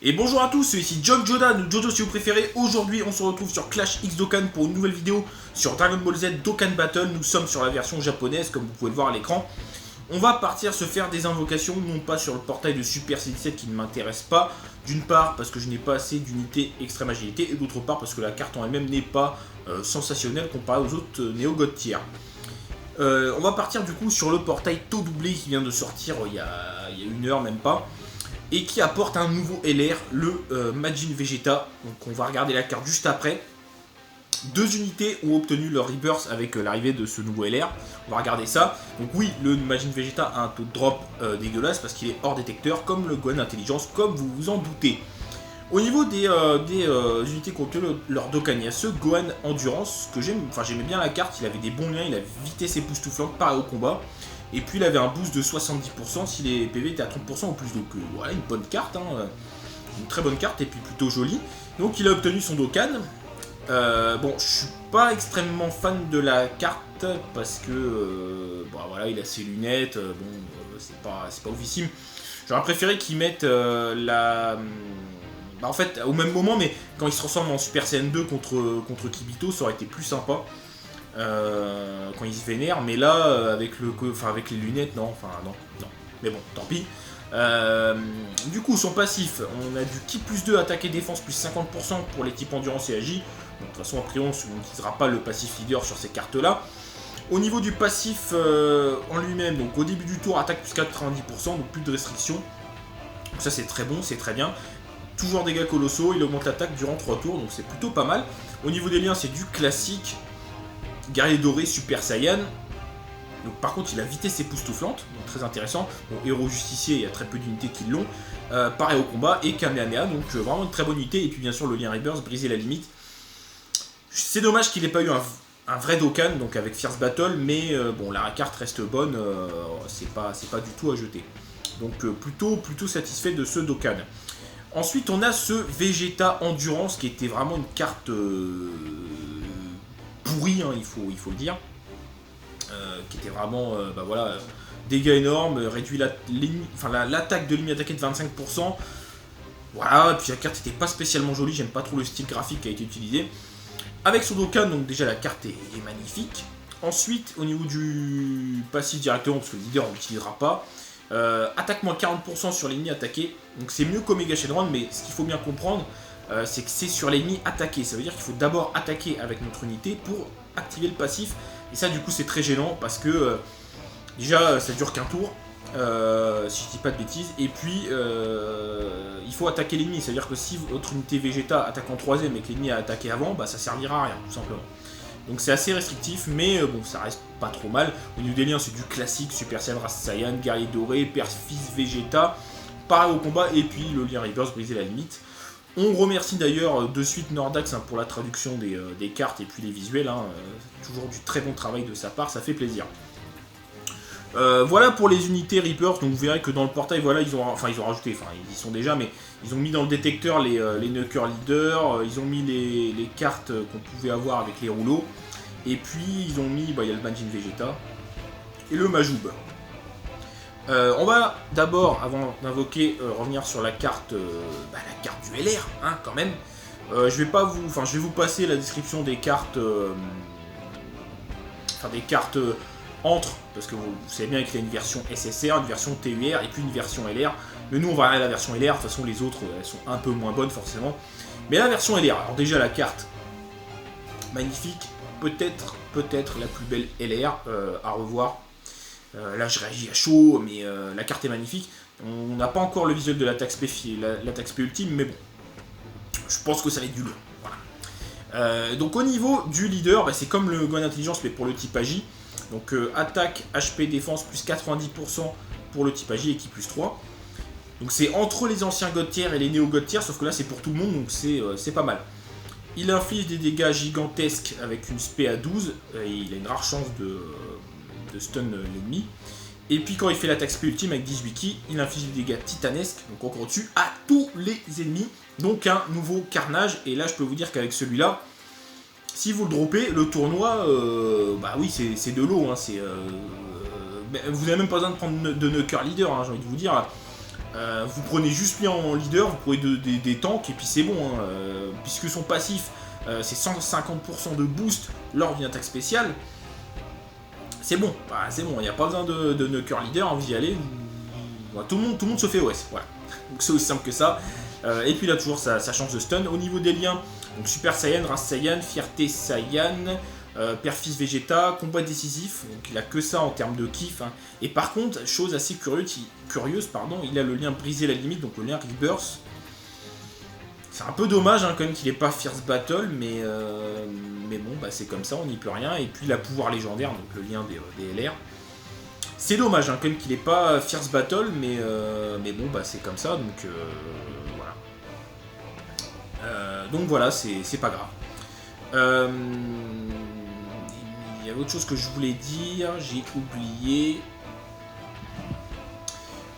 Et bonjour à tous, c'est ici John Jodan ou Jojo si vous préférez. Aujourd'hui on se retrouve sur Clash X Dokkan pour une nouvelle vidéo sur Dragon Ball Z Dokkan Battle. Nous sommes sur la version japonaise comme vous pouvez le voir à l'écran. On va partir se faire des invocations, non pas sur le portail de Super C17 qui ne m'intéresse pas. D'une part parce que je n'ai pas assez d'unités extrême agilité et d'autre part parce que la carte en elle-même n'est pas sensationnelle comparée aux autres Neo God Tier. On va partir du coup sur le portail taux doublé qui vient de sortir il y a une heure même pas. Et qui apporte un nouveau LR, le Majin Vegeta. Donc on va regarder la carte juste après. Deux unités ont obtenu leur rebirth avec l'arrivée de ce nouveau LR. On va regarder ça. Donc oui, le Majin Vegeta a un taux de drop dégueulasse parce qu'il est hors détecteur, comme le Gohan Intelligence, comme vous vous en doutez. Au niveau des unités qui ont obtenu leur Dokkan, il y a ce Gohan Endurance que j'aime. Enfin, j'aimais bien la carte, il avait des bons liens, il avait vitesse époustouflante, pareil au combat. Et puis il avait un boost de 70% si les PV étaient à 30% ou plus. Donc voilà, une bonne carte, hein, une très bonne carte et puis plutôt jolie. Donc il a obtenu son Dokkan. Bon, je suis pas extrêmement fan de la carte parce que bah, voilà, il a ses lunettes. C'est pas oufissime. J'aurais préféré qu'ils mettent la. Bah, en fait, au même moment, mais quand il se transforme en Super Saiyan 2 contre Kibito, ça aurait été plus sympa. Quand il se vénère, mais là avec les lunettes, non, mais bon, tant pis. Du coup, son passif, on a du Ki plus 2 attaque et défense plus 50% pour les types endurance et agi. De toute façon, a priori, on n'utilisera pas le passif leader sur ces cartes là. Au niveau du passif en lui-même, donc au début du tour, attaque plus 90%, donc plus de restrictions. Donc ça c'est très bon, c'est très bien. Toujours dégâts colossaux, il augmente l'attaque durant 3 tours, donc c'est plutôt pas mal. Au niveau des liens, c'est du classique. Guerrier doré, Super Saiyan. Donc, par contre, il a vitesse époustouflante, donc très intéressant. Bon, héros justicier, il y a très peu d'unités qui l'ont. Pareil au combat, et Kamehameha, donc vraiment une très bonne unité. Et puis bien sûr, le lien Rebirth, briser la limite. C'est dommage qu'il n'ait pas eu un vrai Dokkan, donc avec Fierce Battle, mais bon, la carte reste bonne, c'est pas du tout à jeter. Donc plutôt satisfait de ce Dokkan. Ensuite, on a ce Vegeta Endurance, qui était vraiment une carte... pourri, hein, il faut le dire, qui était vraiment, bah voilà, dégâts énormes, réduit l'attaque de l'ennemi attaqué de 25%, voilà, et puis la carte était pas spécialement jolie, j'aime pas trop le style graphique qui a été utilisé. Avec son Dokkan, donc déjà la carte est magnifique. Ensuite, au niveau du passif directement, parce que le leader on l'utilisera pas, attaque moins 40% sur l'ennemi attaqué, donc c'est mieux qu'Omega Shenron, mais ce qu'il faut bien comprendre, c'est que c'est sur l'ennemi attaqué. Ça veut dire qu'il faut d'abord attaquer avec notre unité pour activer le passif. Et ça, du coup, c'est très gênant parce que déjà, ça dure qu'un tour, si je dis pas de bêtises. Et puis, il faut attaquer l'ennemi. Ça veut dire que si votre unité Vegeta attaque en 3ème et que l'ennemi a attaqué avant, bah, ça servira à rien, tout simplement. Donc c'est assez restrictif, mais bon, ça reste pas trop mal. Au niveau des liens, c'est du classique Super Saiyan, Race Saiyan, Guerrier Doré, Père-Fils Vegeta, pareil au combat, et puis le lien Reverse, briser la limite. On remercie d'ailleurs de suite Nordax pour la traduction des cartes et puis les visuels. Toujours du très bon travail de sa part, ça fait plaisir. Voilà pour les unités Reapers. Donc vous verrez que dans le portail, voilà, ils ont rajouté, ils y sont déjà, mais ils ont mis dans le détecteur les Nucker Leader, ils ont mis les cartes qu'on pouvait avoir avec les rouleaux. Et puis ils ont mis, il y a le Majin Vegeta et le Majoub. On va d'abord, avant d'invoquer, revenir sur la carte du LR, hein, quand même. Je vais vous passer la description des cartes, entre, parce que vous savez bien qu'il y a une version SSR, une version TUR et puis une version LR. Mais nous, on va regarder la version LR. De toute façon, les autres, elles sont un peu moins bonnes forcément. Mais la version LR, alors déjà la carte magnifique, peut-être la plus belle LR à revoir. Là je réagis à chaud, mais la carte est magnifique. On n'a pas encore le visuel de l'attaque spé ultime, mais bon, je pense que ça va être du lourd. Voilà. Donc au niveau du leader, c'est comme le Gohan Intelligence, mais pour le type Agi. Donc attaque, HP, défense, plus 90% pour le type Agi et qui plus 3. Donc c'est entre les anciens God Tier et les néo God Tier, sauf que là c'est pour tout le monde, donc c'est pas mal. Il inflige des dégâts gigantesques avec une spé à 12, et il a une rare chance de stun l'ennemi. Et puis quand il fait l'attaque spé ultime avec 18 ki, il inflige des dégâts titanesques, donc encore au-dessus, à tous les ennemis. Donc un nouveau carnage, et là je peux vous dire qu'avec celui-là, si vous le droppez, le tournoi, bah oui c'est de l'eau, hein, vous n'avez même pas besoin de prendre de Nucker Leader, hein, j'ai envie de vous dire. Vous prenez juste lui en leader, vous prenez des tanks et puis c'est bon, hein. Puisque son passif c'est 150% de boost lors d'une attaque spéciale, c'est bon, bah, c'est bon, il n'y a pas besoin de Knocker leader, hein, vous y allez, tout le monde se fait OS, voilà. Donc c'est aussi simple que ça. Et puis là toujours sa chance de stun. Au niveau des liens, donc Super Saiyan, Race Saiyan, Fierté Saiyan, Père-Fils Vegeta, combat décisif, donc il a que ça en termes de kiff, hein. Et par contre, chose assez curieuse, pardon, il a le lien Briser la limite, donc le lien Rebirth. C'est un peu dommage hein, quand même qu'il n'ait pas Fierce Battle, mais bon, bah, c'est comme ça, on n'y peut rien. Et puis la pouvoir légendaire, donc le lien des LR. C'est dommage hein, quand même qu'il n'ait pas Fierce Battle, mais bon, bah, c'est comme ça, donc voilà. Donc voilà, c'est pas grave. Il y a autre chose que je voulais dire, j'ai oublié.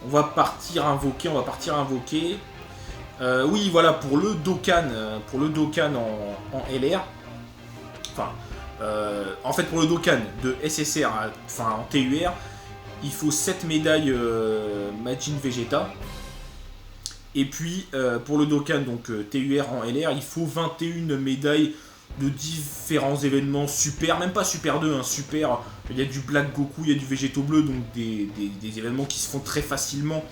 On va partir invoquer. Oui, voilà, pour le Dokkan en LR. Enfin, en fait, pour le Dokkan de SSR, enfin en TUR, il faut 7 médailles Majin Vegeta. Et puis, pour le Dokkan, donc TUR en LR, il faut 21 médailles de différents événements super, même pas Super 2, hein, super, il y a du Black Goku, il y a du Végéto Bleu, donc des événements qui se font très facilement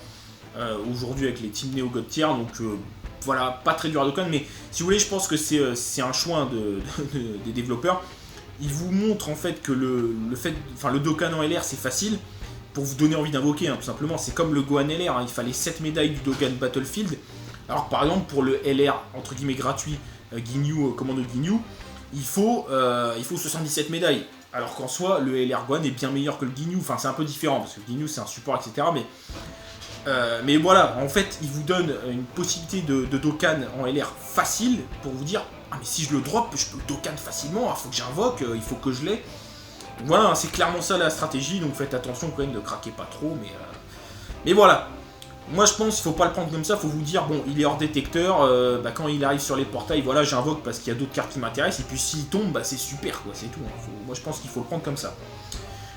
aujourd'hui avec les teams Neo God Tier, donc voilà, pas très dur à Dokkan, mais si vous voulez, je pense que c'est un choix des développeurs. Ils vous montrent en fait que le Dokkan en LR c'est facile, pour vous donner envie d'invoquer, hein, tout simplement, c'est comme le Gohan LR, hein, il fallait 7 médailles du Dokkan Battlefield, alors par exemple pour le LR, entre guillemets gratuit, Ginyu, commando de Ginyu, il faut 77 médailles. Alors qu'en soi, le LR Gohan est bien meilleur que le Ginyu. Enfin, c'est un peu différent, parce que le Ginyu, c'est un support, etc. Mais voilà, en fait, il vous donne une possibilité de Dokkan en LR facile, pour vous dire, ah mais si je le drop, je peux le Dokkan facilement, il faut que j'invoque, il faut que je l'ai. Donc voilà, c'est clairement ça la stratégie, donc faites attention quand même, ne craquez pas trop, mais voilà. Moi je pense qu'il faut pas le prendre comme ça, il faut vous dire, bon, il est hors détecteur, quand il arrive sur les portails, voilà, j'invoque parce qu'il y a d'autres cartes qui m'intéressent, et puis s'il tombe, bah c'est super, quoi, c'est tout. Hein. Moi je pense qu'il faut le prendre comme ça.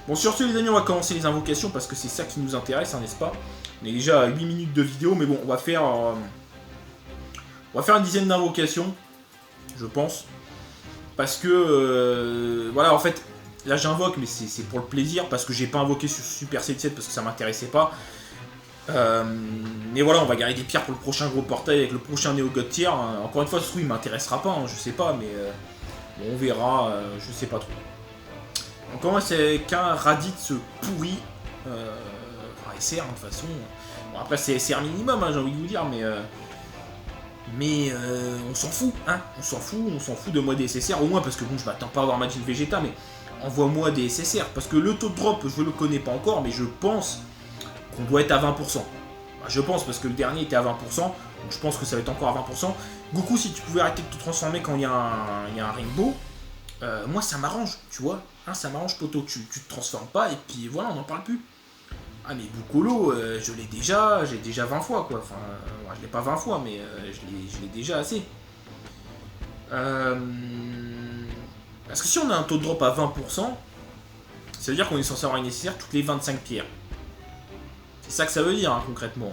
Bon, sur ce les amis, on va commencer les invocations, parce que c'est ça qui nous intéresse, hein, n'est-ce pas? On est déjà à 8 minutes de vidéo, mais bon, on va faire une dizaine d'invocations, je pense. Parce que, voilà, en fait, là j'invoque, mais c'est pour le plaisir, parce que j'ai pas invoqué sur Super Saiyan 7, parce que ça m'intéressait pas. Mais voilà, on va garder des pierres pour le prochain gros portail avec le prochain Neo God Tier. Encore une fois, ce truc il m'intéressera pas, hein, je sais pas, mais bon, on verra, je sais pas trop. On commence avec un Raditz pourri, enfin SR hein, de toute façon. Bon, après c'est SR minimum, hein, j'ai envie de vous dire, mais on s'en fout, hein, on s'en fout de moi des SSR, au moins parce que bon, je m'attends pas à avoir Majin Vegeta, mais envoie-moi des SSR, parce que le taux de drop, je le connais pas encore, mais je pense qu'on doit être à 20%. Bah, je pense, parce que le dernier était à 20%, donc je pense que ça va être encore à 20%. Goku, si tu pouvais arrêter de te transformer quand il y a un Rainbow, moi ça m'arrange, tu vois. Hein, ça m'arrange, poto, tu te transformes pas, et puis voilà, on n'en parle plus. Ah mais Bukolo, j'ai déjà 20 fois, quoi. Enfin, je l'ai pas 20 fois, mais je l'ai déjà assez. Parce que si on a un taux de drop à 20%, ça veut dire qu'on est censé avoir une nécessaire toutes les 25 pierres. C'est ça que ça veut dire, hein, concrètement.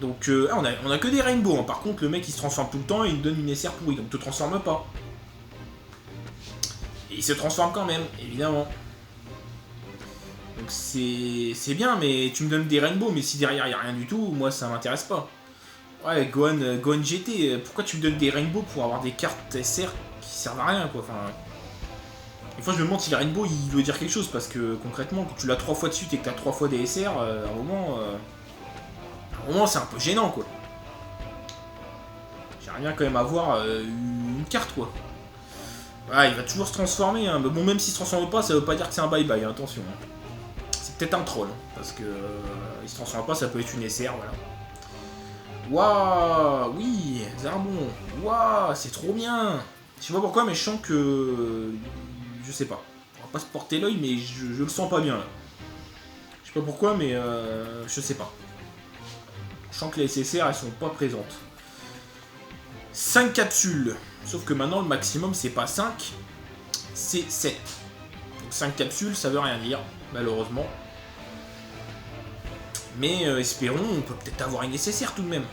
Donc, on a que des rainbows. Hein. Par contre, le mec, il se transforme tout le temps et il me donne une SR pourrie. Donc, te transforme pas. Et il se transforme quand même, évidemment. Donc, c'est bien, mais tu me donnes des rainbows. Mais si derrière, il n'y a rien du tout, moi, ça m'intéresse pas. Ouais, Gohan GT, pourquoi tu me donnes des rainbows pour avoir des cartes SR qui servent à rien, quoi. Enfin... Des fois je me demande si le Rainbow il veut dire quelque chose, parce que concrètement quand tu l'as 3 fois de suite et que tu as 3 fois des SR, à un moment c'est un peu gênant, quoi. J'aimerais bien quand même avoir une carte, quoi. Ah, il va toujours se transformer, hein. Mais bon, même s'il se transforme pas, ça veut pas dire que c'est un bye-bye, hein, attention. Hein. C'est peut-être un troll, hein, parce que il se transforme pas, ça peut être une SR, voilà. Waouh, oui, Zarbon, waouh, c'est trop bien. Je sais pas pourquoi, mais je sens que... Je sais pas. On va pas se porter l'œil, mais je le sens pas bien là. Je sais pas pourquoi, mais je sais pas. Je sens que les SSR elles sont pas présentes. 5 capsules. Sauf que maintenant le maximum c'est pas 5, c'est 7. Donc 5 capsules ça veut rien dire, malheureusement. Mais espérons, on peut peut-être avoir une nécessaire tout de même.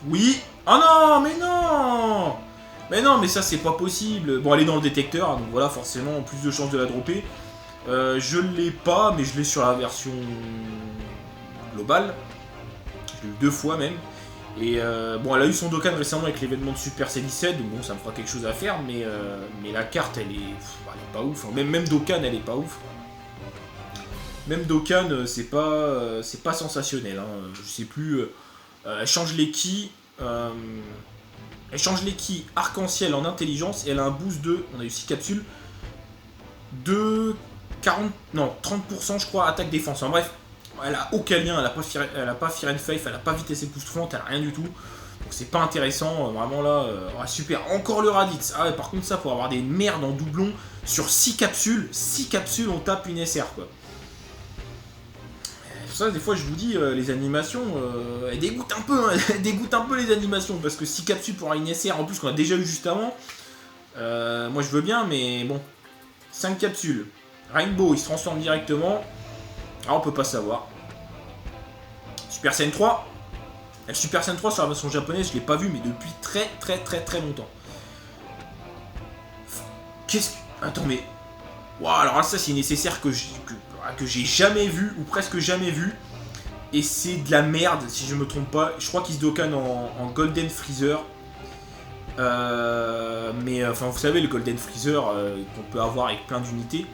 Oui. Oh non, mais non. Mais non, mais ça c'est pas possible. Bon, elle est dans le détecteur, donc voilà, forcément, plus de chances de la dropper. Je l'ai pas, mais je l'ai sur la version globale. Je l'ai eu 2 fois même. Et bon, elle a eu son Dokkan récemment avec l'événement de Super C17, donc bon, ça me fera quelque chose à faire, mais la carte, elle est pas ouf. Même Dokkan, elle est pas ouf. Même Dokkan, c'est pas sensationnel. Hein. Je sais plus. Elle change les ki. Elle change les ki arc-en-ciel en intelligence et elle a un boost de. On a eu 6 capsules. De 40. Non, 30% je crois, attaque-défense. En bref, elle a aucun lien. Elle a pas Fear and Faith, elle a pas vitesse époustouflante, elle a rien du tout. Donc c'est pas intéressant. Vraiment là. Ouais, super. Encore le Raditz. Ah ouais, par contre, ça, pour avoir des merdes en doublon sur 6 capsules. 6 capsules, on tape une SR quoi. Ça, des fois, je vous dis, les animations, elles dégoûtent un peu, hein, elles dégoûtent un peu les animations, parce que 6 capsules pour une SR, en plus qu'on a déjà eu juste avant, moi je veux bien, mais bon, 5 capsules. Rainbow, il se transforme directement. Ah, on peut pas savoir. Super Saiyan 3. Le Super Saiyan 3 sur la version japonaise, je l'ai pas vu, mais depuis très longtemps. Qu'est-ce que... Attends, mais... Wow, alors là, ça, c'est nécessaire que j'ai jamais vu, ou presque jamais vu. Et c'est de la merde, si je me trompe pas. Je crois qu'il se Dokkan en Golden Freezer. Mais, enfin, vous savez, le Golden Freezer qu'on peut avoir avec plein d'unités.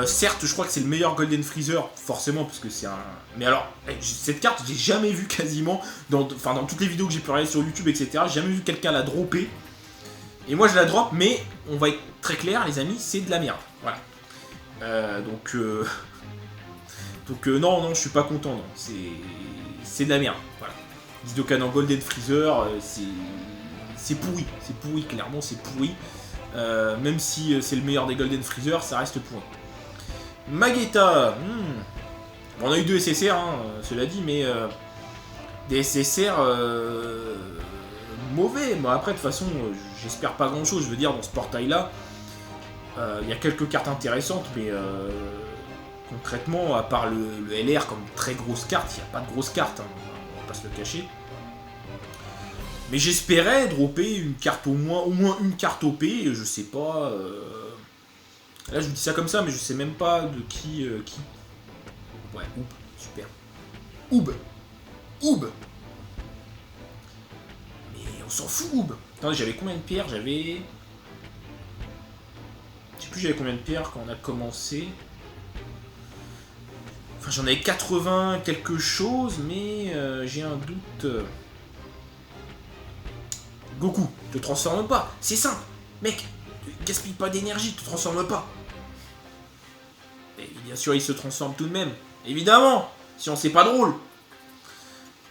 Certes, je crois que c'est le meilleur Golden Freezer, forcément, parce que c'est un... Mais alors, cette carte, j'ai jamais vu quasiment, dans toutes les vidéos que j'ai pu regarder sur YouTube, etc., j'ai jamais vu quelqu'un la dropper. Et moi, je la drop, mais on va être très clair, les amis, c'est de la merde. Voilà. Donc non, je suis pas content, non. C'est de la merde, voilà. Dokkan en Golden Freezer, c'est pourri, clairement, c'est pourri. Même si c'est le meilleur des Golden Freezer, ça reste pourri. Magetta, bon, on a eu 2 SSR, hein, cela dit, mais des SSR mauvais. Bon, après, de toute façon, j'espère pas grand chose, je veux dire, dans ce portail-là. Il y a quelques cartes intéressantes, mais concrètement, à part le LR comme très grosse carte, il n'y a pas de grosse carte, hein, on va pas se le cacher. Mais j'espérais dropper une carte au moins une carte OP, je sais pas. Là je vous dis ça comme ça, mais je sais même pas de qui. Ouais, Oub, super. Oub. Mais on s'en fout, Oub. Attendez, j'avais combien de pierres? J'avais... Je sais plus j'avais combien de pierres quand on a commencé. Enfin, j'en avais 80 quelque chose, mais j'ai un doute. Goku, te transforme pas, c'est simple. Mec, gaspille pas d'énergie, te transforme pas. Et bien sûr, il se transforme tout de même. Évidemment, sinon c'est pas drôle.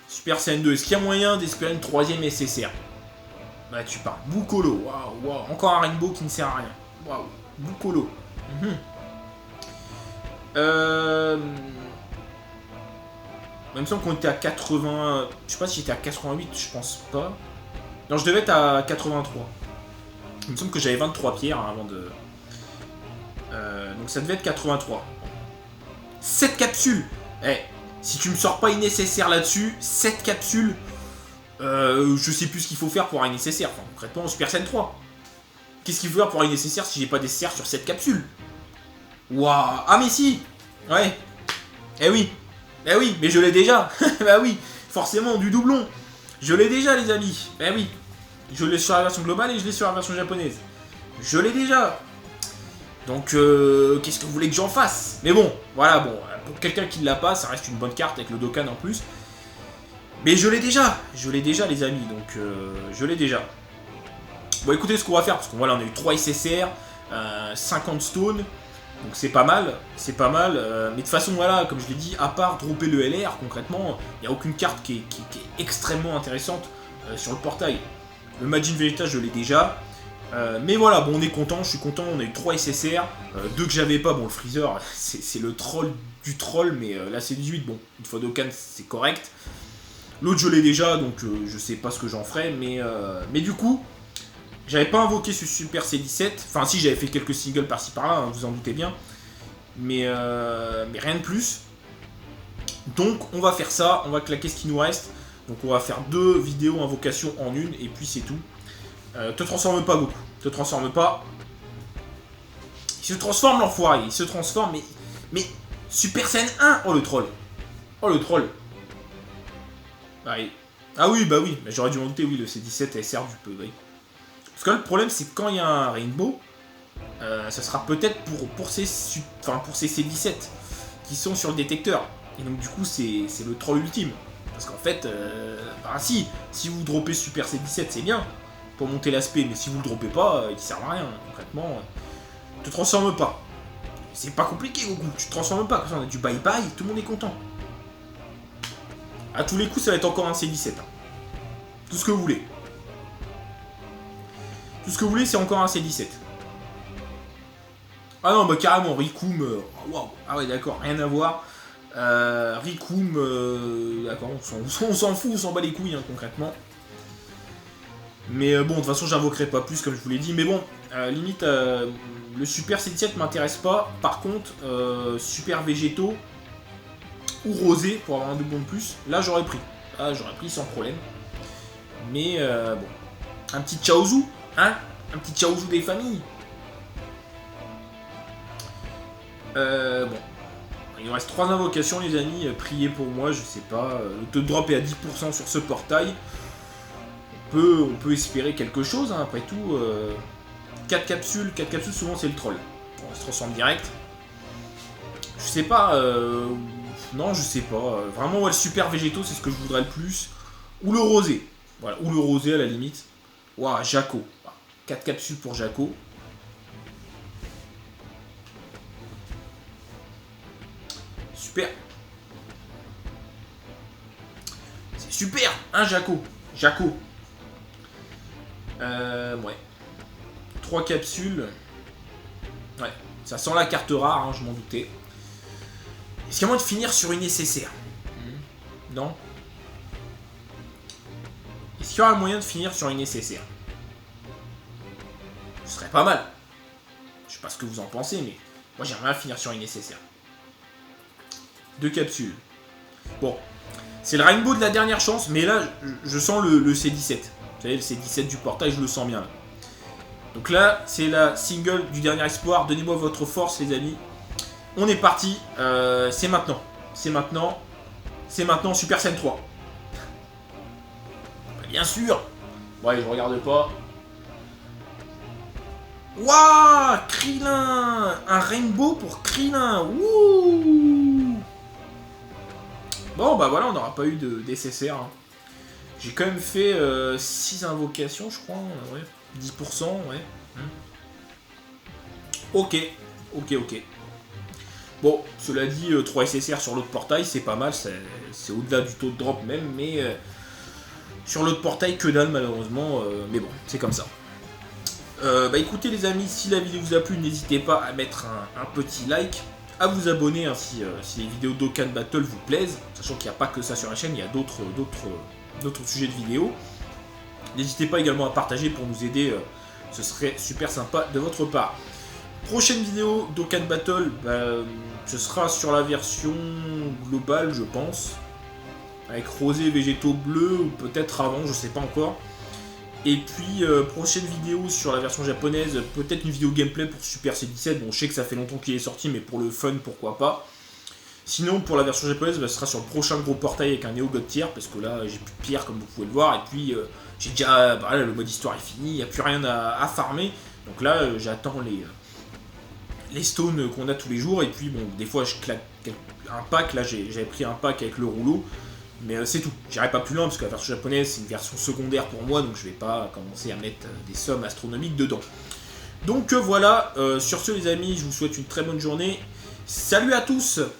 Super Saiyan 2, est-ce qu'il y a moyen d'espérer une 3ème SSR? Bah tu parles. Bukolo, waouh. Encore un Rainbow qui ne sert à rien. Waouh. Bukolo. Il me semble qu'on était à 80... Je sais pas si j'étais à 88, je pense pas. Non, je devais être à 83. Il me semble que j'avais 23 pierres avant de... donc ça devait être 83. 7 capsules. Si tu me sors pas une nécessaire là-dessus, 7 capsules, je sais plus ce qu'il faut faire pour un nécessaire. Enfin, concrètement, Super Saiyan 3. Qu'est-ce qu'il faut faire pour un nécessaire si j'ai pas des nécessaire sur 7 capsules? Waouh. Ah mais si. Ouais. Eh oui, mais je l'ai déjà. Bah oui, forcément, du doublon. Je l'ai déjà, les amis. Bah oui. Je l'ai sur la version globale et je l'ai sur la version japonaise. Je l'ai déjà. Donc, qu'est-ce que vous voulez que j'en fasse? Mais bon, voilà, bon. Pour quelqu'un qui ne l'a pas, ça reste une bonne carte avec le Dokkan en plus. Mais je l'ai déjà. Je l'ai déjà, les amis. Donc, je l'ai déjà. Bon, écoutez ce qu'on va faire. Parce qu'on voilà, on a eu 3 SSR, 50 stones. Donc c'est pas mal, mais de toute façon voilà, comme je l'ai dit, à part dropper le LR, concrètement, il n'y a aucune carte qui est extrêmement intéressante sur le portail. Le Majin Vegeta je l'ai déjà, mais voilà, bon on est content, je suis content, on a eu 3 SSR, 2 que j'avais pas, bon le Freezer c'est le troll du troll, mais là c'est 18, bon, une fois Dokkan c'est correct. L'autre je l'ai déjà, donc je sais pas ce que j'en ferai, mais du coup... J'avais pas invoqué ce Super C17, enfin si j'avais fait quelques singles par-ci par-là, hein, vous en doutez bien, mais rien de plus. Donc on va faire ça, on va claquer ce qui nous reste. Donc on va faire 2 vidéos invocation en une, et puis c'est tout. Te transforme pas Goku, te transforme pas. Il se transforme l'enfoiré, il se transforme, mais Super Saiyan 1. Oh le troll. Oh le troll. Allez. Ah oui, bah oui, mais j'aurais dû m'en douter, oui, le C17 SR du peu, oui. Parce que là, le problème, c'est que quand il y a un Rainbow, ça sera peut-être pour ces C17 qui sont sur le détecteur. Et donc, du coup, c'est le troll ultime. Parce qu'en fait, si vous droppez Super C17, c'est bien pour monter l'aspect, mais si vous le droppez pas, il sert à rien, concrètement. Te transforme pas. C'est pas compliqué, Goku, tu te transformes pas, comme ça on a du bye-bye, tout le monde est content. A tous les coups, ça va être encore un C17. Hein. Tout ce que vous voulez. Tout ce que vous voulez, c'est encore un C17. Ah non, bah carrément, Ricoum... Waouh. Ah ouais, d'accord, rien à voir. Ricoum... d'accord, on s'en fout, on s'en bat les couilles, hein, concrètement. Mais bon, de toute façon, j'invoquerai pas plus, comme je vous l'ai dit. Mais bon, limite, le Super C17 m'intéresse pas. Par contre, Super Végétaux ou Rosé, pour avoir un doublon de plus, là, j'aurais pris. Là, j'aurais pris sans problème. Mais bon, un petit Chaozu, hein, un petit Chaozu des familles. Bon, il nous reste 3 invocations, les amis. Priez pour moi, je sais pas. Le taux de drop est à 10% sur ce portail. On peut espérer quelque chose, hein, après tout. 4 capsules souvent c'est le troll. Bon, on se transforme direct. Je sais pas. Non, je sais pas. Vraiment, ouais, le Super Végétaux, c'est ce que je voudrais le plus. Ou le Rosé. Voilà, ou le Rosé à la limite. Waouh, Jaco. 4 capsules pour Jaco. Super. C'est super, hein, Jaco. Jaco. Ouais. 3 capsules. Ouais, ça sent la carte rare, hein, je m'en doutais. Est-ce qu'il y a moyen de finir sur une nécessaire? Non. Est-ce qu'il y aura moyen de finir sur une nécessaire? Ce serait pas mal. Je sais pas ce que vous en pensez, mais moi j'aimerais bien finir sur une nécessaire. 2 capsules. Bon, c'est le Rainbow de la dernière chance, mais là je sens le C17. Vous savez, le C17 du portail, je le sens bien là. Donc là, c'est la single du dernier espoir. Donnez-moi votre force, les amis. On est parti. C'est maintenant. C'est maintenant. C'est maintenant, Super Saiyan 3. Bien sûr. Bon, allez, je regarde pas. Waouh, Krillin. Un Rainbow pour Krillin. Wouh. Bon, bah voilà, on n'aura pas eu de DCCR. Hein. J'ai quand même fait 6 invocations, je crois. Ouais. 10%, ouais. Ok. Bon, cela dit, 3 SSR sur l'autre portail, c'est pas mal. C'est au-delà du taux de drop même, mais sur l'autre portail, que dalle malheureusement. Mais bon, c'est comme ça. Bah écoutez les amis, si la vidéo vous a plu, n'hésitez pas à mettre un petit like, à vous abonner hein, si les vidéos Dokkan Battle vous plaisent, sachant qu'il n'y a pas que ça sur la chaîne, il y a d'autres sujets de vidéos. N'hésitez pas également à partager pour nous aider, ce serait super sympa de votre part. Prochaine vidéo Dokkan Battle, ce sera sur la version globale je pense, avec rosé, végétaux, bleus, ou peut-être avant, je sais pas encore. Et puis, prochaine vidéo sur la version japonaise, peut-être une vidéo gameplay pour Super C17. Bon, je sais que ça fait longtemps qu'il est sorti, mais pour le fun, pourquoi pas. Sinon, pour la version japonaise, ce sera sur le prochain gros portail avec un Neo God Tier, parce que là, j'ai plus de pierre, comme vous pouvez le voir. Et puis, j'ai déjà... Bah, là, le mode histoire est fini, il n'y a plus rien à farmer. Donc là, j'attends les stones qu'on a tous les jours. Et puis, bon, des fois, je claque un pack. Là, j'avais pris un pack avec le rouleau. Mais c'est tout, j'irai pas plus loin parce que la version japonaise c'est une version secondaire pour moi, donc je vais pas commencer à mettre des sommes astronomiques dedans. Donc voilà, sur ce les amis, je vous souhaite une très bonne journée. Salut à tous!